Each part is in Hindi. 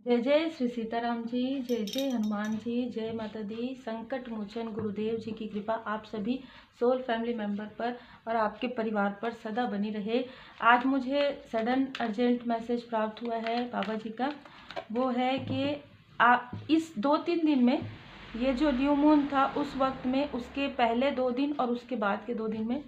जय जय श्री सीताराम जी, जय जय हनुमान जी, जय माता दी। संकट मोचन गुरुदेव जी की कृपा आप सभी सोल फैमिली मेंबर पर और आपके परिवार पर सदा बनी रहे। आज मुझे सडन अर्जेंट मैसेज प्राप्त हुआ है बाबा जी का। वो है कि इस 2-3 दिन में, ये जो न्यू मून था उस वक्त में, उसके पहले 2 दिन और उसके बाद के 2 दिन में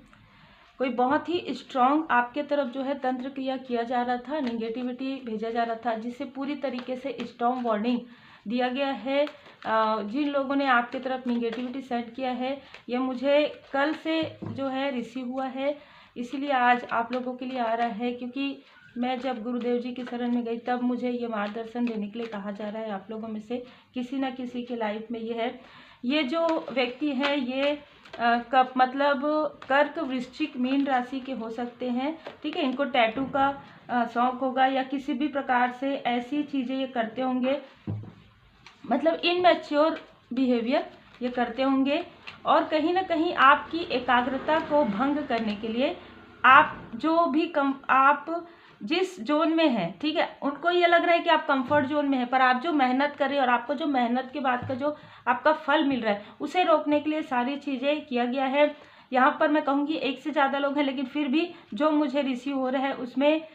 कोई बहुत ही स्ट्रांग आपके तरफ जो है तंत्र क्रिया किया जा रहा था, निगेटिविटी भेजा जा रहा था, जिससे पूरी तरीके से स्ट्रांग वार्निंग दिया गया है। जिन लोगों ने आपके तरफ निगेटिविटी सेंड किया है, ये मुझे कल से जो है रिसीव हुआ है, इसीलिए आज आप लोगों के लिए आ रहा है। क्योंकि मैं जब गुरुदेव जी की शरण में गई तब मुझे ये मार्गदर्शन देने के लिए कहा जा रहा है। आप लोगों में से किसी न किसी के लाइफ में ये है। ये जो व्यक्ति है ये कब मतलब कर्क, वृश्चिक, मीन राशि के हो सकते हैं। ठीक है, इनको टैटू का शौक होगा या किसी भी प्रकार से ऐसी चीज़ें ये करते होंगे, मतलब इनमैच्योर बिहेवियर ये करते होंगे। और कहीं ना कहीं आपकी एकाग्रता को भंग करने के लिए आप जो भी आप जिस जोन में हैं, ठीक है, उनको ये लग रहा है कि आप कंफर्ट जोन में है, पर आप जो मेहनत कर रहे हैं और आपको जो मेहनत के बाद का जो आपका फल मिल रहा है उसे रोकने के लिए सारी चीज़ें किया गया है। यहाँ पर मैं कहूँगी 1 से ज़्यादा लोग हैं, लेकिन फिर भी जो मुझे रिसीव हो रहा है उसमें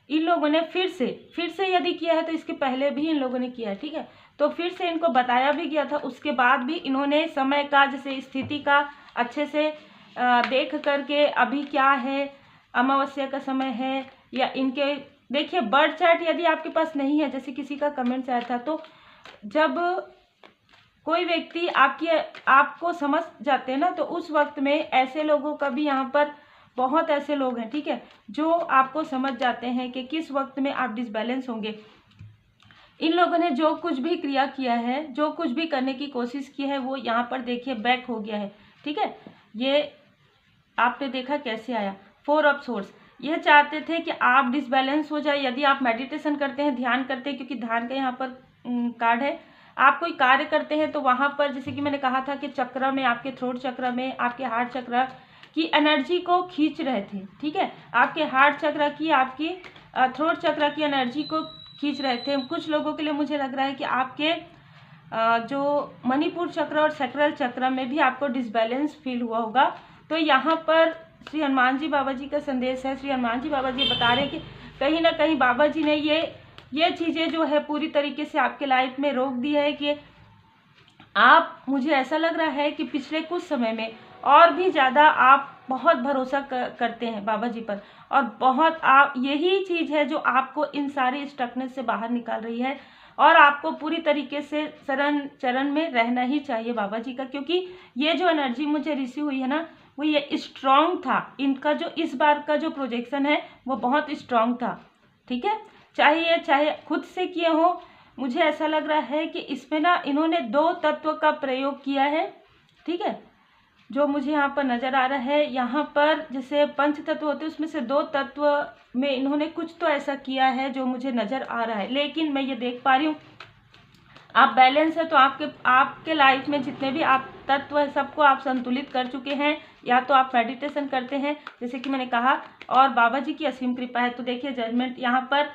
इन लोगों ने फिर से यदि किया है तो इसके पहले भी इन लोगों ने किया है। ठीक है, तो फिर से इनको बताया भी गया था, उसके बाद भी इन्होंने समय का, जैसे स्थिति का अच्छे से देख करके अभी क्या है, अमावस्या का समय है या इनके, देखिए बर्थ चार्ट यदि आपके पास नहीं है, जैसे किसी का कमेंट्स आया था, तो जब कोई व्यक्ति आपको समझ जाते हैं ना, तो उस वक्त में ऐसे लोगों का भी यहाँ पर बहुत ऐसे लोग हैं, ठीक है, जो आपको समझ जाते हैं कि किस वक्त में आप डिसबैलेंस होंगे। इन लोगों ने जो कुछ भी क्रिया किया है, जो कुछ भी करने की कोशिश की है, वो यहाँ पर देखिए बैक हो गया है। ठीक है, ये आपने देखा कैसे आया, 4 ऑफ सोर्स। ये चाहते थे कि आप डिसबैलेंस हो जाए। यदि आप मेडिटेशन करते हैं, ध्यान करते हैं, क्योंकि ध्यान का यहाँ पर कार्ड है, आप कोई कार्य करते हैं तो वहाँ पर जैसे कि मैंने कहा था कि चक्र में, आपके थ्रोट चक्र में, आपके हार्ट चक्र की एनर्जी को खींच रहे थे। ठीक है, आपके हार्ट चक्र की, आपकी थ्रोट चक्र की एनर्जी को खींच रहे थे। कुछ लोगों के लिए मुझे लग रहा है कि आपके जो मणिपुर चक्र और सैक्रल चक्र में भी आपको डिसबैलेंस फील हुआ होगा। तो यहाँ पर श्री हनुमान जी बाबा जी का संदेश है। श्री हनुमान जी बाबा जी बता रहे हैं कि कहीं ना कहीं बाबा जी ने ये चीज़ें जो है पूरी तरीके से आपके लाइफ में रोक दी है कि आप, मुझे ऐसा लग रहा है कि पिछले कुछ समय में और भी ज़्यादा आप बहुत भरोसा करते हैं बाबा जी पर, और बहुत आप, यही चीज़ है जो आपको इन सारी स्टकनेस से बाहर निकाल रही है। और आपको पूरी तरीके से चरण में रहना ही चाहिए बाबा जी का, क्योंकि ये जो एनर्जी मुझे रिसीव हुई है ना, वो ये स्ट्रांग था। इनका जो इस बार का जो प्रोजेक्शन है वो बहुत स्ट्रांग था। ठीक है, चाहे खुद से किए हो, मुझे ऐसा लग रहा है कि इसमें ना इन्होंने 2 तत्व का प्रयोग किया है। ठीक है, जो मुझे यहाँ पर नज़र आ रहा है, यहाँ पर जैसे पंच तत्व होते हैं उसमें से 2 तत्व में इन्होंने कुछ तो ऐसा किया है जो मुझे नज़र आ रहा है। लेकिन मैं ये देख पा रही हूँ आप बैलेंस है, तो आपके लाइफ में जितने भी आप तत्व है सबको आप संतुलित कर चुके हैं, या तो आप मेडिटेशन करते हैं जैसे कि मैंने कहा, और बाबा जी की असीम कृपा है। तो देखिए जजमेंट यहाँ पर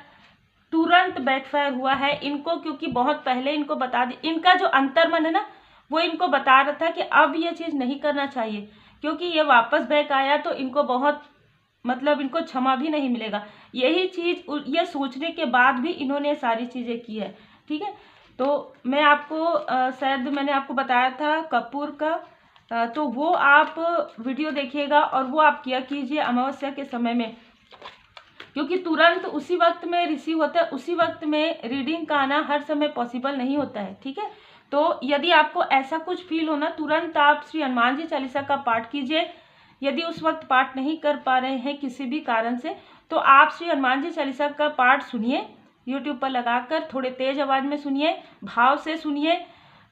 तुरंत बैकफायर हुआ है इनको, क्योंकि बहुत पहले इनको बता दी, इनका जो अंतर्मन है ना वो इनको बता रहा था कि अब ये चीज़ नहीं करना चाहिए, क्योंकि ये वापस बैक आया तो इनको बहुत, मतलब इनको क्षमा भी नहीं मिलेगा। यही चीज़ ये सोचने के बाद भी इन्होंने सारी चीज़ें की है। ठीक है, तो मैं आपको शायद मैंने आपको बताया था कपूर का, तो वो आप वीडियो देखिएगा और वो आप किया कीजिए अमावस्या के समय में, क्योंकि तुरंत उसी वक्त में रिसीव होता है, उसी वक्त में रीडिंग का आना हर समय पॉसिबल नहीं होता है। ठीक है, तो यदि आपको ऐसा कुछ फील होना, तुरंत आप श्री हनुमान जी चालीसा का पाठ कीजिए। यदि उस वक्त पाठ नहीं कर पा रहे हैं किसी भी कारण से, तो आप श्री हनुमान जी चालीसा का पाठ सुनिए, यूट्यूब पर लगाकर थोड़े तेज आवाज़ में सुनिए, भाव से सुनिए,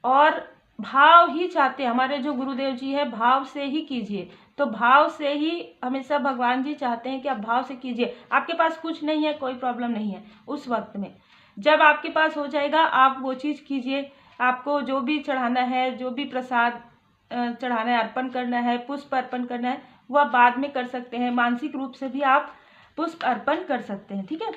और भाव ही चाहते हैं हमारे जो गुरुदेव जी है, भाव से ही कीजिए। तो भाव से ही हमेशा भगवान जी चाहते हैं कि आप भाव से कीजिए। आपके पास कुछ नहीं है, कोई प्रॉब्लम नहीं है, उस वक्त में जब आपके पास हो जाएगा आप वो चीज़ कीजिए। आपको जो भी चढ़ाना है, जो भी प्रसाद चढ़ाना है, अर्पण करना है, पुष्प अर्पण करना है, वो आप बाद में कर सकते हैं। मानसिक रूप से भी आप पुष्प अर्पण कर सकते हैं। ठीक है,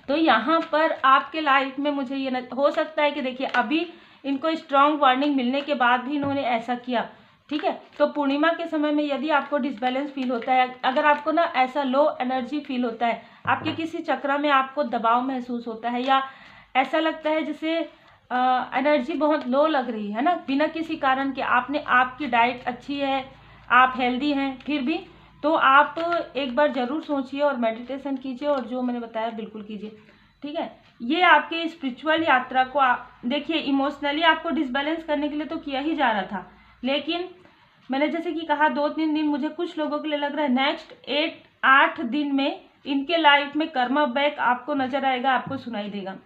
तो यहाँ पर आपके लाइफ में मुझे ये हो सकता है कि देखिए अभी इनको स्ट्रॉन्ग वार्निंग मिलने के बाद भी इन्होंने ऐसा किया, ठीक है। तो पूर्णिमा के समय में यदि आपको डिसबैलेंस फील होता है, अगर आपको ना ऐसा लो एनर्जी फील होता है, आपके किसी चक्र में आपको दबाव महसूस होता है, या ऐसा लगता है जैसे एनर्जी बहुत लो लग रही है ना, बिना किसी कारण के, आपकी डाइट अच्छी है, आप हेल्दी हैं फिर भी, तो आप एक बार ज़रूर सोचिए और मेडिटेशन कीजिए और जो मैंने बताया बिल्कुल कीजिए, ठीक है। ये आपके स्पिरिचुअल यात्रा को देखिए इमोशनली आपको डिसबैलेंस करने के लिए तो किया ही जा रहा था, लेकिन मैंने जैसे कि कहा 2-3 दिन मुझे कुछ लोगों के लिए लग रहा है नेक्स्ट 8 दिन में इनके लाइफ में कर्मा बैक आपको नजर आएगा, आपको सुनाई देगा।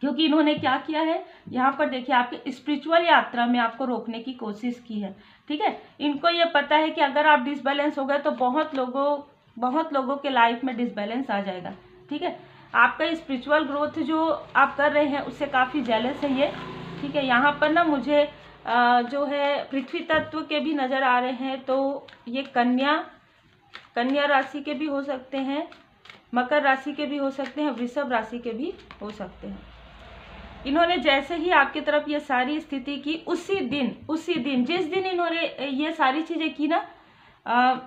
क्योंकि इन्होंने क्या किया है यहाँ पर देखिए, आपके स्पिरिचुअल यात्रा में आपको रोकने की कोशिश की है, ठीक है। इनको ये पता है कि अगर आप डिसबैलेंस हो गए तो बहुत लोगों के लाइफ में डिसबैलेंस आ जाएगा, ठीक है। आपका स्पिरिचुअल ग्रोथ जो आप कर रहे हैं उससे काफ़ी जेलस है ये, ठीक है। यहाँ पर ना मुझे जो है पृथ्वी तत्व के भी नज़र आ रहे हैं, तो ये कन्या राशि के भी हो सकते हैं, मकर राशि के भी हो सकते हैं, वृषभ राशि के भी हो सकते हैं। इन्होंने जैसे ही आपकी तरफ ये सारी स्थिति की, उसी दिन जिस दिन इन्होंने ये सारी चीज़ें की ना,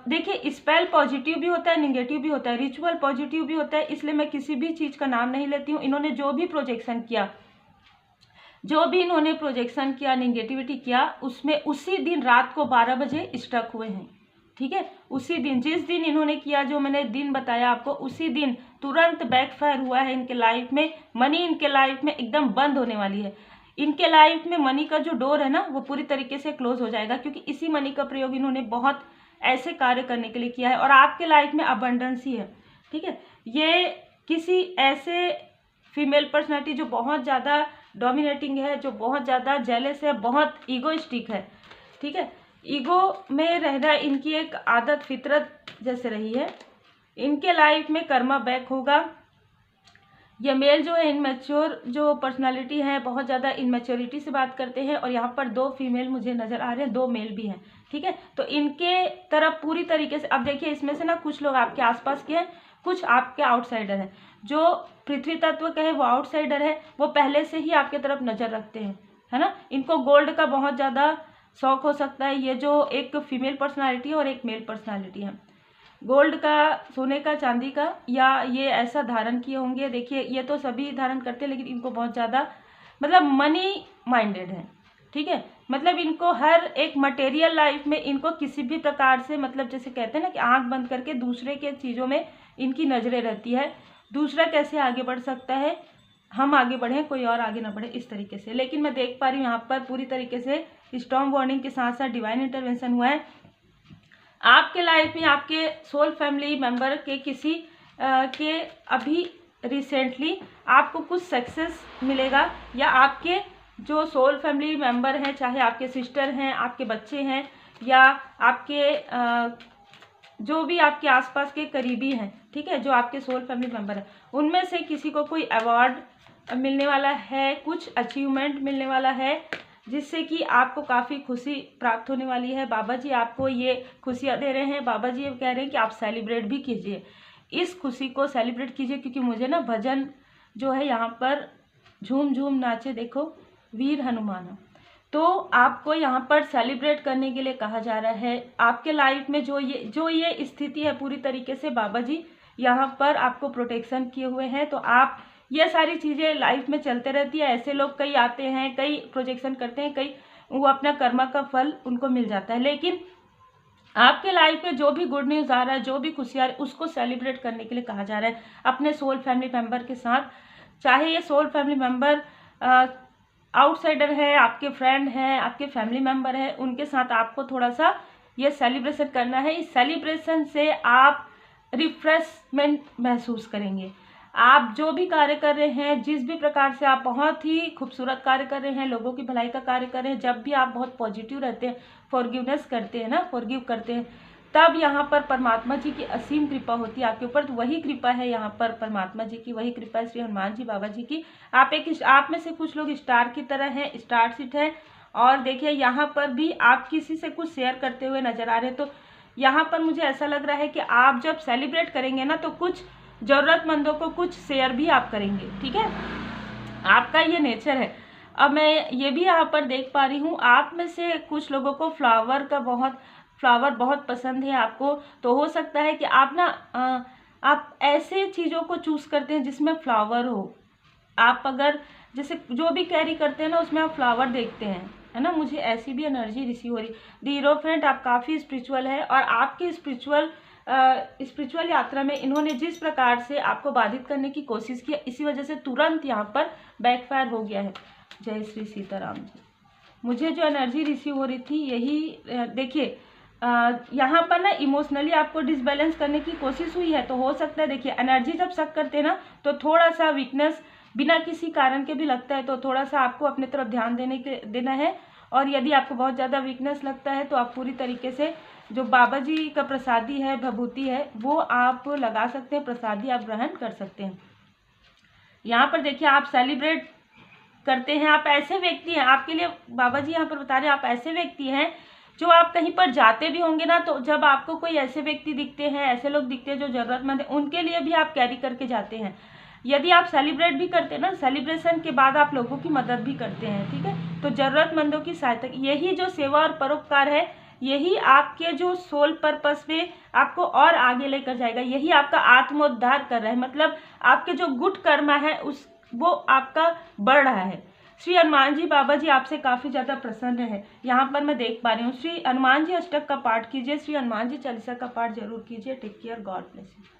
देखिए स्पेल पॉजिटिव भी होता है, निगेटिव भी होता है, रिचुअल पॉजिटिव भी होता है, इसलिए मैं किसी भी चीज़ का नाम नहीं लेती हूँ। इन्होंने जो भी इन्होंने प्रोजेक्शन किया, निगेटिविटी किया, उसमें उसी दिन रात को 12 बजे स्टक हुए हैं, ठीक है। उसी दिन जिस दिन इन्होंने किया, जो मैंने दिन बताया आपको, उसी दिन तुरंत बैकफायर हुआ है इनके लाइफ में। मनी इनके लाइफ में एकदम बंद होने वाली है। इनके लाइफ में मनी का जो डोर है ना वो पूरी तरीके से क्लोज हो जाएगा, क्योंकि इसी मनी का प्रयोग इन्होंने बहुत ऐसे कार्य करने के लिए किया है। और आपके लाइफ में अबंडेंस ही है, ठीक है। ये किसी ऐसे फीमेल पर्सनैलिटी जो बहुत ज़्यादा डोमिनेटिंग है, जो बहुत ज़्यादा जेलस है, बहुत ईगोइस्टिक है, ठीक है। ईगो में रहना इनकी एक आदत, फितरत जैसे रही है। इनके लाइफ में कर्मा बैक होगा। ये मेल जो है इनमेच्योर जो पर्सनालिटी है, बहुत ज़्यादा इनमेच्योरिटी से बात करते हैं। और यहाँ पर 2 फीमेल मुझे नज़र आ रहे हैं, 2 मेल भी हैं, ठीक है। तो इनके तरफ पूरी तरीके से, अब देखिए इसमें से ना कुछ लोग आपके आसपास के हैं, कुछ आपके आउटसाइडर हैं। जो पृथ्वी तत्व के है वो आउटसाइडर है, वो पहले से ही आपके तरफ नज़र रखते हैं, है ना। इनको गोल्ड का बहुत ज़्यादा शौक हो सकता है। ये जो एक फीमेल पर्सनालिटी है और एक मेल पर्सनालिटी है, गोल्ड का, सोने का, चांदी का, या ये ऐसा धारण किए होंगे। देखिए ये तो सभी धारण करते हैं, लेकिन इनको बहुत ज़्यादा मतलब मनी माइंडेड है, ठीक है। मतलब इनको हर एक मटेरियल लाइफ में इनको किसी भी प्रकार से, मतलब जैसे कहते हैं ना कि आंख बंद करके दूसरे के चीज़ों में इनकी नज़रें रहती है। दूसरा कैसे आगे बढ़ सकता है, हम आगे बढ़ें, कोई और आगे ना बढ़े, इस तरीके से। लेकिन मैं देख पा रही हूँ यहाँ पर पूरी तरीके से स्ट्रॉन्ग वार्निंग के साथ साथ डिवाइन इंटरवेंशन हुआ है। आपके लाइफ में आपके सोल फैमिली मेंबर के किसी के अभी रिसेंटली आपको कुछ सक्सेस मिलेगा, या आपके जो सोल फैमिली मेंबर हैं, चाहे आपके सिस्टर हैं, आपके बच्चे हैं, या आपके जो भी आपके आसपास के करीबी हैं, ठीक है, जो आपके सोल फैमिली मेंबर हैं, उनमें से किसी को कोई अवार्ड मिलने वाला है, कुछ अचीवमेंट मिलने वाला है, जिससे कि आपको काफ़ी खुशी प्राप्त होने वाली है। बाबा जी आपको ये खुशियाँ दे रहे हैं। बाबा जी ये कह रहे हैं कि आप सेलिब्रेट भी कीजिए, इस खुशी को सेलिब्रेट कीजिए, क्योंकि मुझे ना भजन जो है यहाँ पर झूम झूम नाचे देखो वीर हनुमान, तो आपको यहाँ पर सेलिब्रेट करने के लिए कहा जा रहा है। आपके लाइफ में जो ये स्थिति है, पूरी तरीके से बाबा जी यहाँ पर आपको प्रोटेक्शन किए हुए हैं। तो आप ये सारी चीज़ें लाइफ में चलते रहती है। ऐसे लोग कई आते हैं, कई प्रोजेक्शन करते हैं, कई वो अपना कर्मा का फल उनको मिल जाता है। लेकिन आपके लाइफ में जो भी गुड न्यूज़ आ रहा है, जो भी खुशी आ रही है, उसको सेलिब्रेट करने के लिए कहा जा रहा है अपने सोल फैमिली मेम्बर के साथ। चाहे ये सोल फैमिली मेम्बर आउटसाइडर है, आपके फ्रेंड हैं, आपके फैमिली मेम्बर है, उनके साथ आपको थोड़ा सा ये सेलिब्रेशन करना है। इस सेलिब्रेशन से आप रिफ्रेशमेंट महसूस करेंगे। आप जो भी कार्य कर रहे हैं, जिस भी प्रकार से आप बहुत ही खूबसूरत कार्य कर रहे हैं, लोगों की भलाई का कार्य कर रहे हैं, जब भी आप बहुत पॉजिटिव रहते हैं, फॉरगिवनेस करते हैं ना, फॉरगिव करते हैं, तब यहाँ पर परमात्मा जी की असीम कृपा होती है आपके ऊपर। तो वही कृपा है यहाँ पर परमात्मा जी की, वही कृपा है श्री हनुमान जी बाबा जी की। आप में से कुछ लोग स्टार की तरह हैं, स्टार सीट है। और देखिए यहाँ पर भी आप किसी से कुछ शेयर करते हुए नजर आ रहे हैं। तो यहाँ पर मुझे ऐसा लग रहा है कि आप जब सेलिब्रेट करेंगे ना, तो कुछ पॉजिटिव एनर्जी आपके अंदर आएगी, ज़रूरतमंदों को कुछ शेयर भी आप करेंगे, ठीक है, आपका ये नेचर है। अब मैं ये भी यहाँ पर देख पा रही हूँ, आप में से कुछ लोगों को फ्लावर बहुत पसंद है आपको, तो हो सकता है कि आप ना आप ऐसे चीज़ों को चूज़ करते हैं जिसमें फ्लावर हो। आप अगर जैसे जो भी कैरी करते हैं ना उसमें आप फ्लावर देखते हैं, है ना, मुझे ऐसी भी एनर्जी रिसीव हो रही। द हीरोफेंट, आप काफ़ी स्पिरिचुअल है और आपकी स्पिरिचुअल यात्रा में इन्होंने जिस प्रकार से आपको बाधित करने की कोशिश की, इसी वजह से तुरंत यहाँ पर बैकफायर हो गया है। जय श्री सीताराम जी। मुझे जो एनर्जी रिसीव हो रही थी यही देखिए, यहाँ पर ना इमोशनली आपको डिसबैलेंस करने की कोशिश हुई है, तो हो सकता है देखिए एनर्जी जब शक करते हैं ना तो थोड़ा सा वीकनेस बिना किसी कारण के भी लगता है, तो थोड़ा सा आपको अपने तरफ ध्यान देना है। और यदि आपको बहुत ज़्यादा वीकनेस लगता है तो आप पूरी तरीके से जो बाबा जी का प्रसादी है, भभूति है, वो आप लगा सकते हैं, प्रसादी आप ग्रहण कर सकते हैं। यहाँ पर देखिए आप सेलिब्रेट करते हैं, आप ऐसे व्यक्ति हैं, आपके लिए बाबा जी यहाँ पर बता रहे हैं, आप ऐसे व्यक्ति हैं जो आप कहीं पर जाते भी होंगे ना, तो जब आपको कोई ऐसे व्यक्ति दिखते हैं, ऐसे लोग दिखते हैं जो ज़रूरतमंद है, उनके लिए भी आप कैरी करके जाते हैं। यदि आप सेलिब्रेट भी करते हैं ना, सेलिब्रेशन के बाद आप लोगों की मदद भी करते हैं, ठीक है, तो ज़रूरतमंदों की सहायता, यही जो सेवा और परोपकार है, यही आपके जो सोल पर्पस में आपको और आगे लेकर जाएगा, यही आपका आत्मोद्धार कर रहा है, मतलब आपके जो गुड कर्मा है वो आपका बढ़ रहा है। श्री हनुमान जी बाबा जी आपसे काफ़ी ज़्यादा प्रसन्न है, यहाँ पर मैं देख पा रही हूँ। श्री हनुमान जी अष्टक का पाठ कीजिए, श्री हनुमान जी चालीसा का पाठ जरूर कीजिए। Take care, god bless you.